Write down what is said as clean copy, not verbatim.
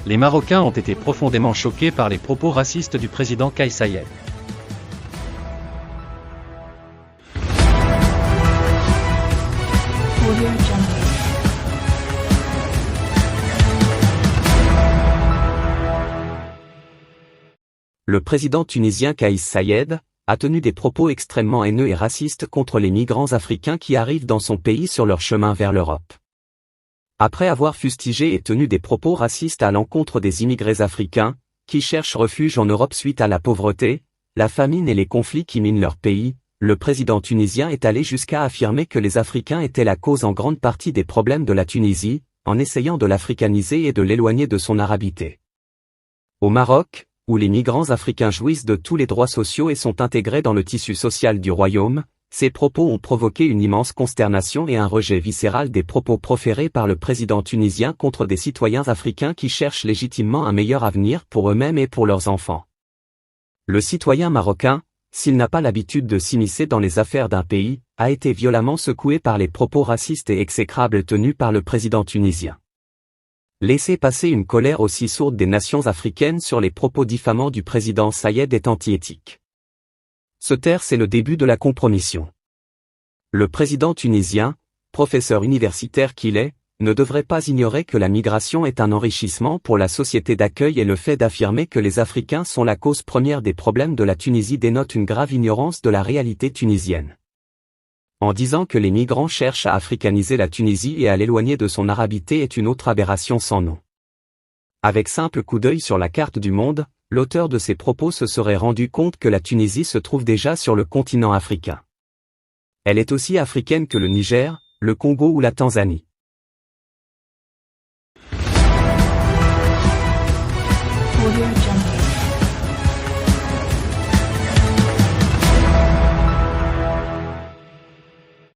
Les Marocains ont été profondément choqués par les propos racistes du président Kais Saied. Le président tunisien Kais Saied a tenu des propos extrêmement haineux et racistes contre les migrants africains qui arrivent dans son pays sur leur chemin vers l'Europe. Après avoir fustigé et tenu des propos racistes à l'encontre des immigrés africains, qui cherchent refuge en Europe suite à la pauvreté, la famine et les conflits qui minent leur pays, le président tunisien est allé jusqu'à affirmer que les Africains étaient la cause en grande partie des problèmes de la Tunisie, en essayant de l'africaniser et de l'éloigner de son arabité. Au Maroc, où les migrants africains jouissent de tous les droits sociaux et sont intégrés dans le tissu social du royaume, ces propos ont provoqué une immense consternation et un rejet viscéral des propos proférés par le président tunisien contre des citoyens africains qui cherchent légitimement un meilleur avenir pour eux-mêmes et pour leurs enfants. Le citoyen marocain, s'il n'a pas l'habitude de s'immiscer dans les affaires d'un pays, a été violemment secoué par les propos racistes et exécrables tenus par le président tunisien. Laisser passer une colère aussi sourde des nations africaines sur les propos diffamants du président Saied est anti-éthique. Se taire, c'est le début de la compromission. Le président tunisien, professeur universitaire qu'il est, ne devrait pas ignorer que la migration est un enrichissement pour la société d'accueil et le fait d'affirmer que les Africains sont la cause première des problèmes de la Tunisie dénote une grave ignorance de la réalité tunisienne. En disant que les migrants cherchent à africaniser la Tunisie et à l'éloigner de son arabité est une autre aberration sans nom. Avec simple coup d'œil sur la carte du monde, l'auteur de ces propos se serait rendu compte que la Tunisie se trouve déjà sur le continent africain. Elle est aussi africaine que le Niger, le Congo ou la Tanzanie.